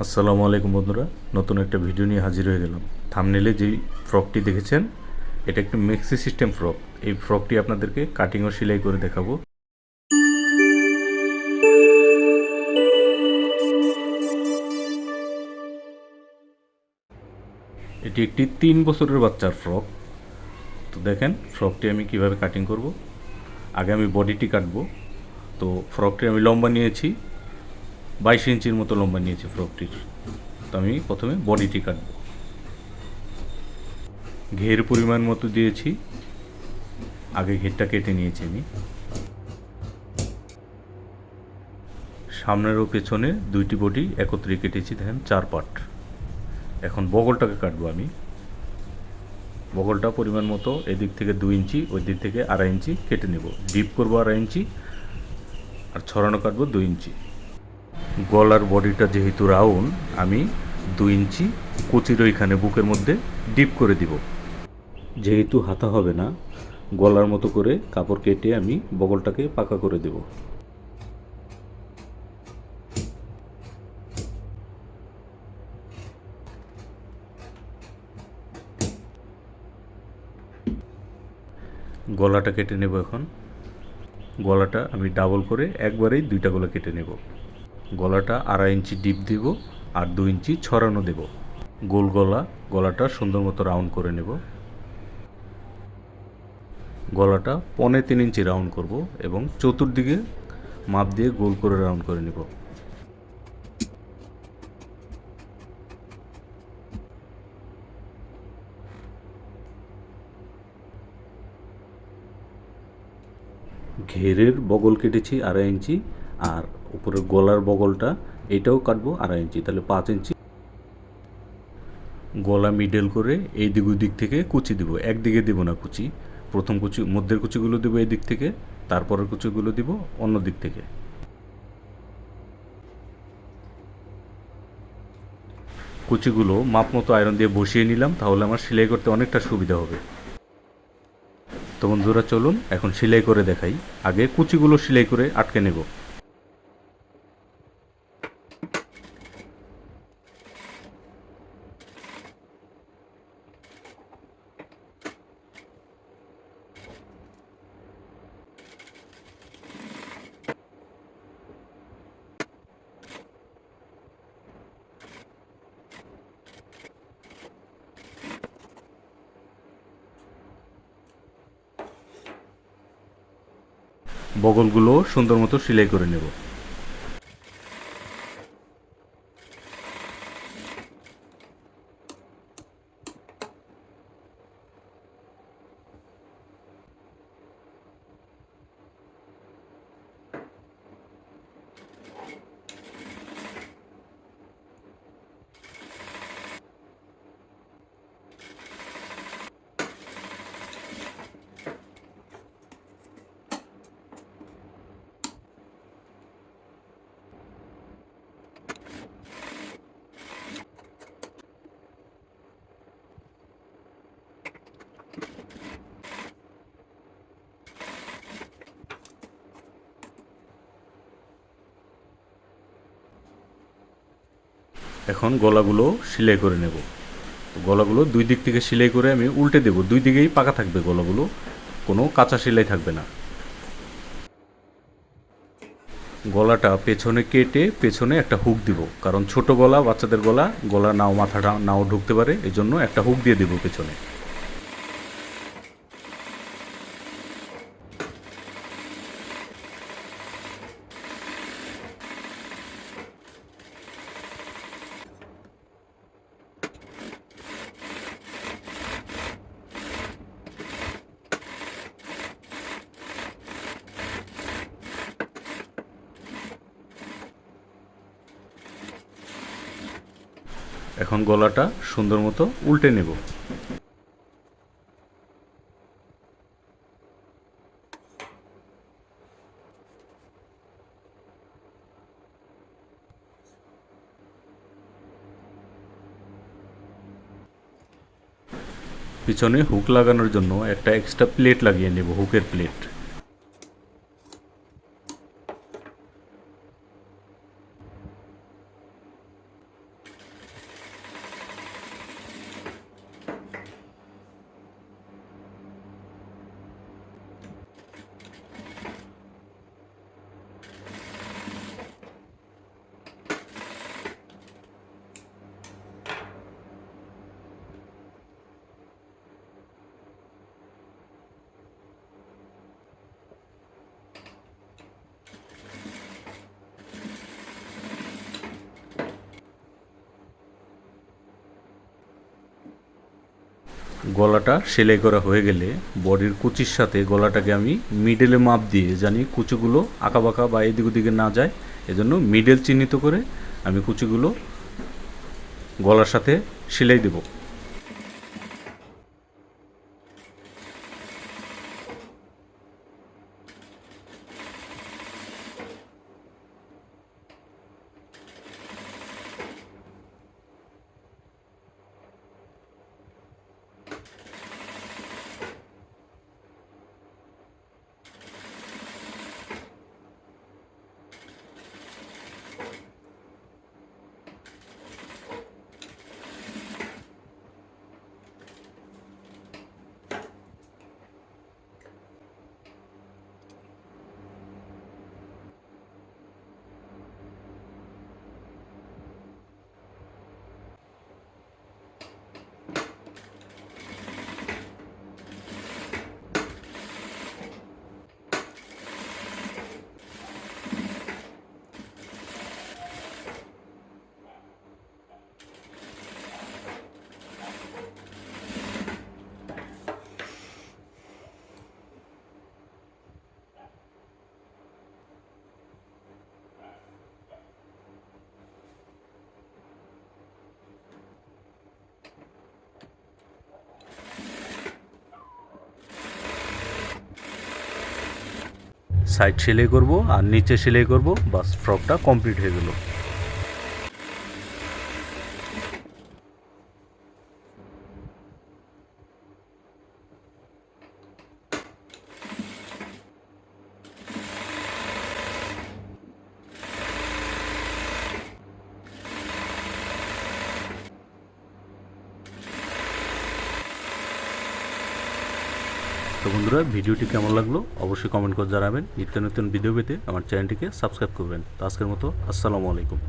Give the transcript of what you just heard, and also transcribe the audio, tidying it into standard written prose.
আসসালামু আলাইকুম বন্ধুরা, নতুন একটা ভিডিও নিয়ে হাজির হয়ে গেলাম। থাম্বনেলে যেই ফ্রকটি দেখেছেন, এটা একটি মেক্সি সিস্টেম ফ্রক। এই ফ্রকটি আপনাদেরকে কাটিং ও সেলাই করে দেখাবো। এটি একটি 3 বছরের বাচ্চার ফ্রক। তো দেখেন ফ্রকটি আমি কিভাবে কাটিং করব। আগে আমি বডিটি কাটবো। তো ফ্রকটি আমি লম্বা নিয়েছি 22 ইঞ্চির মতো লম্বা নিয়েছি ফ্রকটির। তো আমি প্রথমে বডিটি কাটবো। ঘের পরিমাণ মতো দিয়েছি, আগে ঘেরটা কেটে নিয়েছি আমি। সামনের ও পেছনে দুইটি বডি একত্রে কেটেছি, দেখেন 4 পার্ট। এখন বগলটাকে কাটবো আমি। বগলটা পরিমাণ মতো এদিক থেকে 2 ইঞ্চি, ওই দিক থেকে 2.5 ইঞ্চি কেটে নেব। ডিপ করবো 2.5 ইঞ্চি, আর ছড়ানো কাটবো 2 ইঞ্চি। গলার বডিটা যেহেতু রাউন্ড, আমি 2 ইঞ্চি কুচির ওইখানে বুকের মধ্যে ডিপ করে দিব। যেহেতু হাতা হবে না, গলার মতো করে কাপড় কেটে আমি বগলটাকে পাকা করে দেব। গলাটা কেটে নেব এখন। গলাটা আমি ডাবল করে একবারেই দুইটা গলা কেটে নেব। গলাটা 2.5 ইঞ্চি ডিপ দেব, আর 2 ইঞ্চি ছড়ানো দেব। গোল গলা, গলাটা সুন্দর মতো রাউন্ড করে নেব। গলাটা 3.25 ইঞ্চি রাউন্ড করব এবং চতুর্দিকে মাপ দিয়ে গোল করে রাউন্ড করে নেব। ঘেরের বগল কেটেছি 2.5 ইঞ্চি, আর উপরের গলার বগলটা এটাও কাটবো 2.5 ইঞ্চি, তাহলে 5 ইঞ্চি। গলা মিডল করে এই দিক ওই দিক থেকে কুচি দিব, একদিকে দিব না কুচি। প্রথম কুচি, মধ্যের কুচিগুলো দেবো এই দিক থেকে, তারপরের কুচিগুলো দিব অন্য দিক থেকে। কুচিগুলো মাপ মতো আয়রন দিয়ে বসিয়ে নিলাম, তাহলে আমার সেলাই করতে অনেকটা সুবিধা হবে। তো বন্ধুরা চলুন এখন সেলাই করে দেখাই। আগে কুচিগুলো সেলাই করে আটকে নেব। বগলগুলো সুন্দর মতো সেলাই করে নেব। এখন গলাগুলো সেলাই করে নেব। গলাগুলো দুই দিক থেকে সেলাই করে আমি উল্টে দেব, দুই দিকেই পাকা থাকবে গলাগুলো, কোনো কাঁচা সেলাই থাকবে না। গলাটা পেছনে কেটে পেছনে একটা হুক দিব, কারণ ছোট গলা, বাচ্চাদের গলা, গলা নাও মাথাটা নাও ঢুকতে পারে, এই জন্য একটা হুক দিয়ে দেব পেছনে। এখন গলাটা সুন্দর মতো উল্টে নেব। পিছনে হুক লাগানোর জন্য একটা এক্সট্রা প্লেট লাগিয়ে নেব, হুকের প্লেট। গলাটা সেলাই করা হয়ে গেলে বডির কুচির সাথে গলাটাকে আমি মিডলে মাপ দিয়ে জানি কুচিগুলো আঁকাবাঁকা বা এদিক ওদিকে না যায়, এজন্য মিডল চিহ্নিত করে আমি কুচিগুলো গলার সাথে সেলাই দেব। সাইড সেলাই করব আর নিচে সেলাই করব, বাস ফ্রকটা কমপ্লিট হয়ে গেল। তো বন্ধুরা, ভিডিওটি কেমন লাগলো অবশ্যই কমেন্ট করে জানাবেন। নিত্য নতুন ভিডিও পেতে আমার চ্যানেলটিকে সাবস্ক্রাইব করবেন। তো আজকের মতো আসসালামু আলাইকুম।